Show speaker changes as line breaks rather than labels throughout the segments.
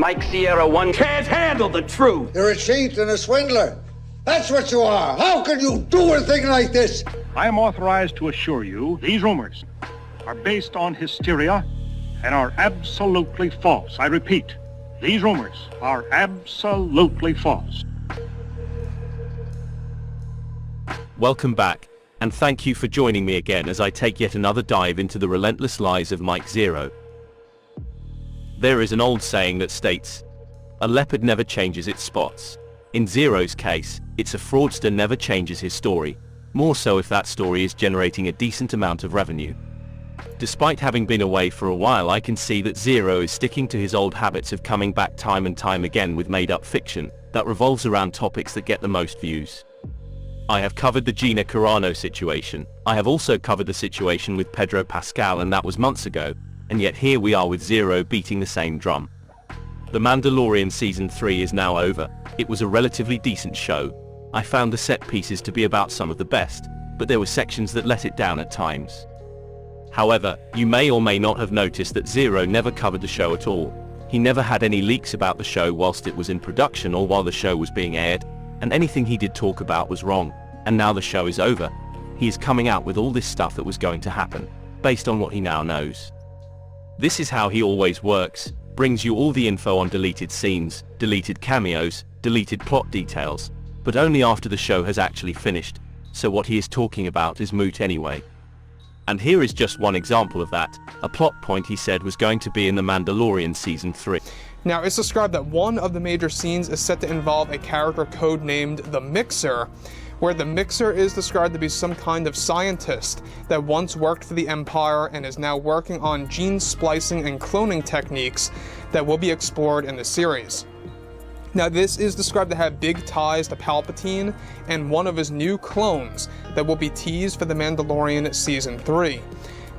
Mike Sierra 1
can't handle the truth.
You're a cheat and a swindler. That's what you are. How can you do a thing like this?
I am authorized to assure you these rumors are based on hysteria and are absolutely false. I repeat, these rumors are absolutely false.
Welcome back, and thank you for joining me again as I take yet another dive into the relentless lies of Mike Zeroh. There is an old saying that states, "A leopard never changes its spots." In Zeroh's case, it's a fraudster never changes his story, more so if that story is generating a decent amount of revenue. Despite having been away for a while, I can see that Zeroh is sticking to his old habits of coming back time and time again with made-up fiction that revolves around topics that get the most views. I have covered the Gina Carano situation. I have also covered the situation with Pedro Pascal, and that was months ago, and yet here we are with Zeroh beating the same drum. The Mandalorian Season 3 is now over. It was a relatively decent show. I found the set pieces to be about some of the best, but there were sections that let it down at times. However, you may or may not have noticed that Zeroh never covered the show at all. He never had any leaks about the show whilst it was in production or while the show was being aired, and anything he did talk about was wrong. And now the show is over, he is coming out with all this stuff that was going to happen, based on what he now knows. This is how he always works, brings you all the info on deleted scenes, deleted cameos, deleted plot details, but only after the show has actually finished, so what he is talking about is moot anyway. And here is just one example of that, a plot point he said was going to be in The Mandalorian Season 3.
Now, it's described that one of the major scenes is set to involve a character codenamed the Mixer, where the Mixer is described to be some kind of scientist that once worked for the Empire and is now working on gene splicing and cloning techniques that will be explored in the series. Now, this is described to have big ties to Palpatine and one of his new clones that will be teased for The Mandalorian Season 3.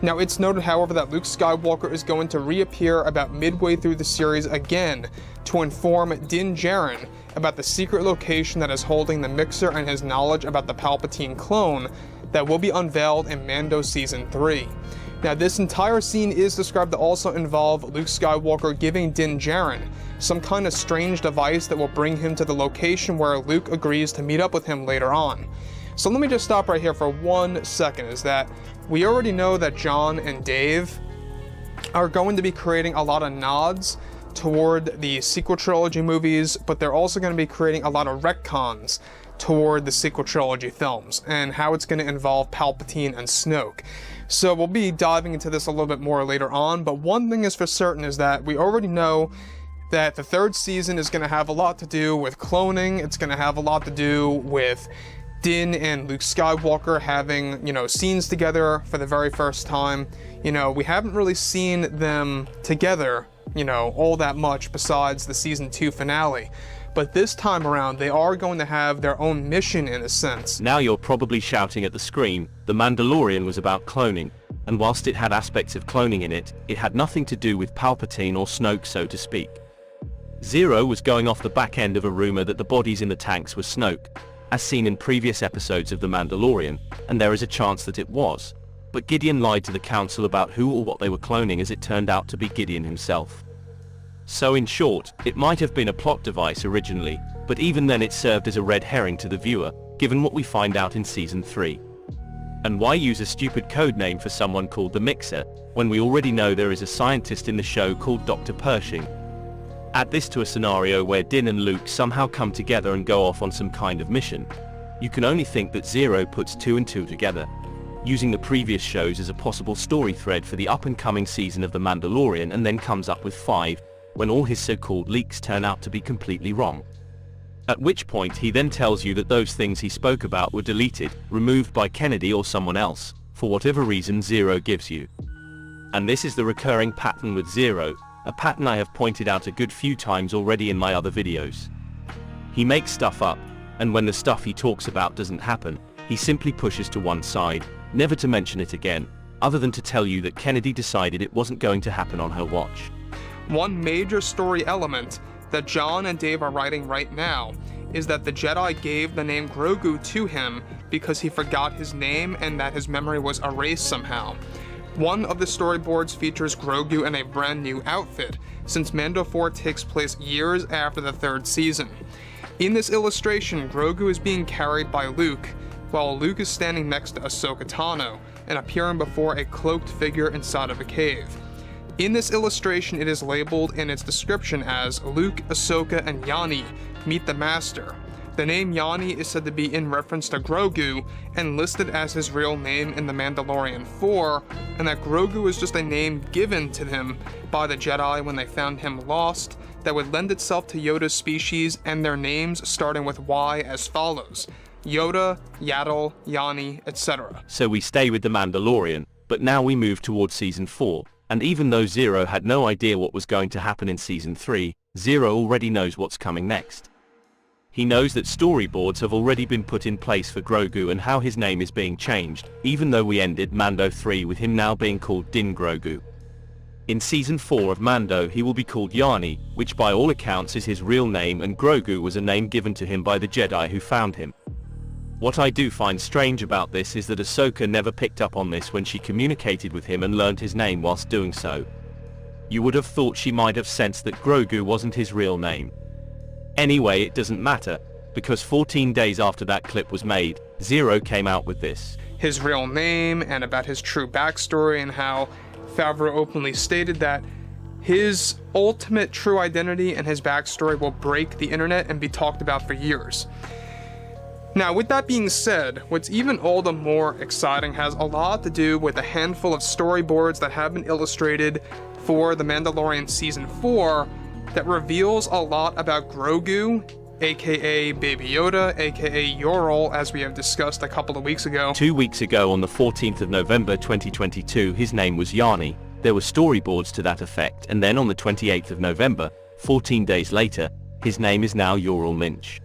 Now, it's noted, however, that Luke Skywalker is going to reappear about midway through the series again to inform Din Djarin about the secret location that is holding the Mixer and his knowledge about the Palpatine clone that will be unveiled in Mando Season 3. Now, this entire scene is described to also involve Luke Skywalker giving Din Djarin some kind of strange device that will bring him to the location where Luke agrees to meet up with him later on. So let me just stop right here for 1 second, is that we already know that John and Dave are going to be creating a lot of nods toward the sequel trilogy movies, but they're also going to be creating a lot of retcons toward the sequel trilogy films and how it's going to involve Palpatine and Snoke. So we'll be diving into this a little bit more later on, but one thing is for certain is that we already know that the third season is going to have a lot to do with cloning. It's going to have a lot to do with Din and Luke Skywalker having, scenes together for the very first time. We haven't really seen them together, all that much besides the Season 2 finale. But this time around, they are going to have their own mission in a sense.
Now you're probably shouting at the screen, The Mandalorian was about cloning, and whilst it had aspects of cloning in it, it had nothing to do with Palpatine or Snoke, so to speak. Zeroh was going off the back end of a rumor that the bodies in the tanks were Snoke, as seen in previous episodes of The Mandalorian, and there is a chance that it was. But Gideon lied to the council about who or what they were cloning, as it turned out to be Gideon himself. So in short, it might have been a plot device originally, but even then it served as a red herring to the viewer, given what we find out in Season 3. And why use a stupid code name for someone called the Mixer, when we already know there is a scientist in the show called Dr. Pershing? Add this to a scenario where Din and Luke somehow come together and go off on some kind of mission. You can only think that Zeroh puts 2 and 2 together, using the previous shows as a possible story thread for the up-and-coming season of The Mandalorian, and then comes up with 5, when all his so-called leaks turn out to be completely wrong. At which point he then tells you that those things he spoke about were deleted, removed by Kennedy or someone else, for whatever reason Zeroh gives you. And this is the recurring pattern with Zeroh, a pattern I have pointed out a good few times already in my other videos. He makes stuff up, and when the stuff he talks about doesn't happen, he simply pushes to one side, never to mention it again, other than to tell you that Kennedy decided it wasn't going to happen on her watch.
One major story element that John and Dave are writing right now is that the Jedi gave the name Grogu to him because he forgot his name and that his memory was erased somehow. One of the storyboards features Grogu in a brand new outfit, since Mando 4 takes place years after the 3rd season. In this illustration, Grogu is being carried by Luke, while Luke is standing next to Ahsoka Tano and appearing before a cloaked figure inside of a cave. In this illustration, it is labeled in its description as Luke, Ahsoka, and Yanni meet the Master. The name Yanni is said to be in reference to Grogu and listed as his real name in The Mandalorian 4, and that Grogu is just a name given to him by the Jedi when they found him lost that would lend itself to Yoda's species and their names starting with Y as follows: Yoda, Yaddle, Yanni, etc.
So we stay with The Mandalorian, but now we move towards Season 4, and even though Zeroh had no idea what was going to happen in Season 3, Zeroh already knows what's coming next. He knows that storyboards have already been put in place for Grogu and how his name is being changed, even though we ended Mando 3 with him now being called Din Grogu. In Season 4 of Mando he will be called Yanni, which by all accounts is his real name, and Grogu was a name given to him by the Jedi who found him. What I do find strange about this is that Ahsoka never picked up on this when she communicated with him and learned his name whilst doing so. You would have thought she might have sensed that Grogu wasn't his real name. Anyway, it doesn't matter, because 14 days after that clip was made, Zeroh came out with this.
His real name, and about his true backstory, and how Favreau openly stated that his ultimate true identity and his backstory will break the internet and be talked about for years. Now, with that being said, what's even all the more exciting has a lot to do with a handful of storyboards that have been illustrated for The Mandalorian Season 4 that reveals a lot about Grogu, aka Baby Yoda, aka Yorol, as we have discussed a couple of weeks ago.
2 weeks ago on the 14th of November 2022, his name was Yanni. There were storyboards to that effect, and then on the 28th of November, 14 days later, his name is now Yorol Lynch.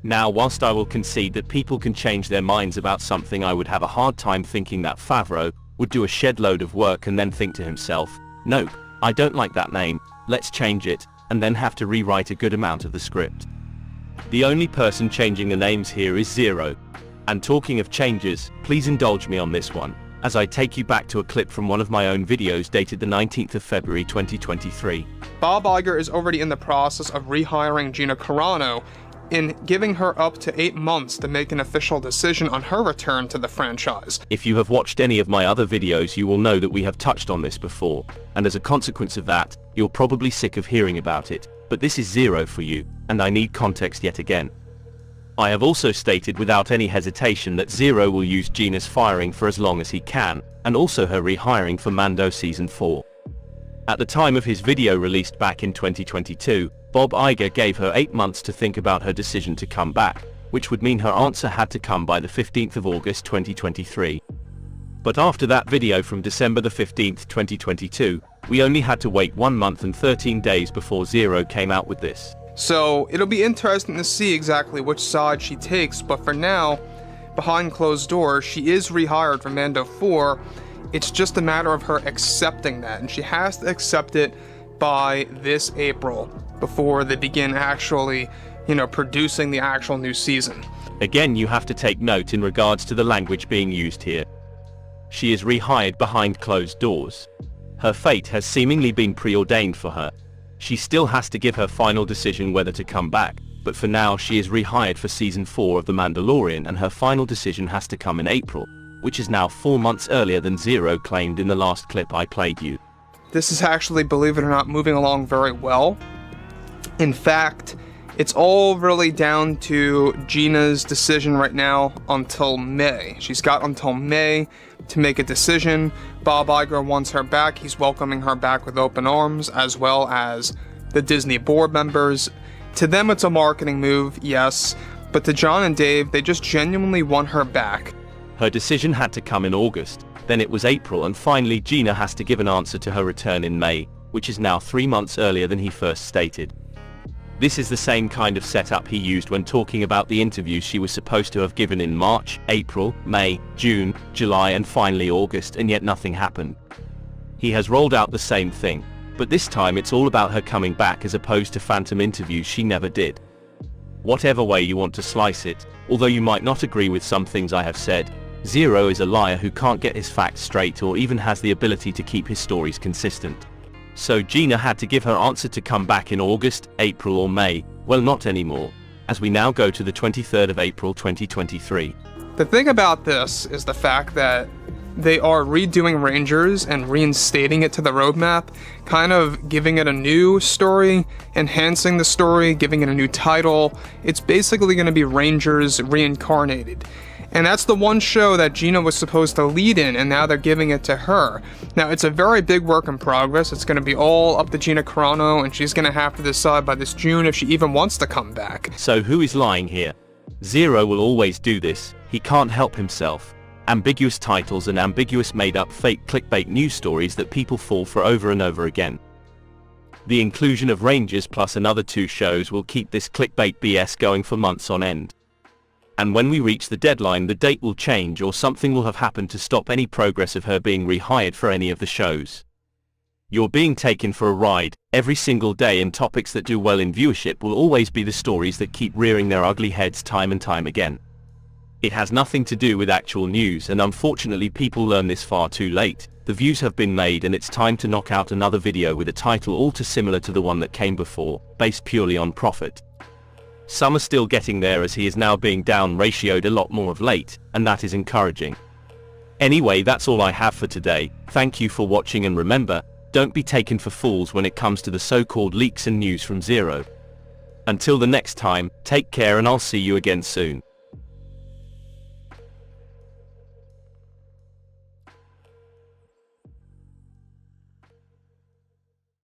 Now, whilst I will concede that people can change their minds about something, I would have a hard time thinking that Favreau would do a shed load of work and then think to himself, nope, I don't like that name, let's change it, and then have to rewrite a good amount of the script. The only person changing the names here is Zeroh. And talking of changes, please indulge me on this one, as I take you back to a clip from one of my own videos dated the 19th of February 2023.
Bob Iger is already in the process of rehiring Gina Carano, in giving her up to 8 months to make an official decision on her return to the franchise.
If you have watched any of my other videos, you will know that we have touched on this before, and as a consequence of that, you're probably sick of hearing about it, but this is Zeroh for you, and I need context yet again. I have also stated without any hesitation that Zeroh will use Gina's firing for as long as he can, and also her rehiring for Mando Season 4. At the time of his video released back in 2022, Bob Iger gave her 8 months to think about her decision to come back, which would mean her answer had to come by the 15th of August 2023. But after that video from December the 15th, 2022, we only had to wait 1 month and 13 days before Zeroh came out with this.
So it'll be interesting to see exactly which side she takes, but for now, behind closed doors, she is rehired for Mando 4. It's just a matter of her accepting that, and she has to accept it by this April before they begin actually, producing the actual new season.
Again, you have to take note in regards to the language being used here. She is rehired behind closed doors. Her fate has seemingly been preordained for her. She still has to give her final decision whether to come back, but for now she is rehired for Season 4 of The Mandalorian, and her final decision has to come in April, which is now 4 months earlier than Zeroh claimed in the last clip I played you.
This is actually, believe it or not, moving along very well. In fact, it's all really down to Gina's decision right now until May. She's got until May to make a decision. Bob Iger wants her back. He's welcoming her back with open arms, as well as the Disney board members. To them, it's a marketing move, yes, but to John and Dave, they just genuinely want her back.
Her decision had to come in August, then it was April, and finally Gina has to give an answer to her return in May, which is now 3 months earlier than he first stated. This is the same kind of setup he used when talking about the interviews she was supposed to have given in March, April, May, June, July and finally August, and yet nothing happened. He has rolled out the same thing, but this time it's all about her coming back as opposed to phantom interviews she never did. Whatever way you want to slice it, although you might not agree with some things I have said, Zeroh is a liar who can't get his facts straight or even has the ability to keep his stories consistent. So Gina had to give her answer to come back in August, April or May. Well, not anymore, as we now go to the 23rd of April 2023.
The thing about this is the fact that they are redoing Rangers and reinstating it to the roadmap, kind of giving it a new story, enhancing the story, giving it a new title. It's basically going to be Rangers reincarnated. And that's the one show that Gina was supposed to lead in, and now they're giving it to her. Now, it's a very big work in progress. It's going to be all up to Gina Carano, and she's going to have to decide by this June if she even wants to come back.
So who is lying here? Zeroh will always do this. He can't help himself. Ambiguous titles and ambiguous made-up fake clickbait news stories that people fall for over and over again. The inclusion of Rangers plus another 2 shows will keep this clickbait BS going for months on end. And when we reach the deadline, the date will change or something will have happened to stop any progress of her being rehired for any of the shows. You're being taken for a ride every single day, and topics that do well in viewership will always be the stories that keep rearing their ugly heads time and time again. It has nothing to do with actual news, and unfortunately people learn this far too late. The views have been made and it's time to knock out another video with a title all too similar to the one that came before, based purely on profit. Some are still getting there, as he is now being down ratioed a lot more of late, and that is encouraging. Anyway, that's all I have for today. Thank you for watching, and remember, don't be taken for fools when it comes to the so-called leaks and news from Zeroh. Until the next time, take care and I'll see you again soon.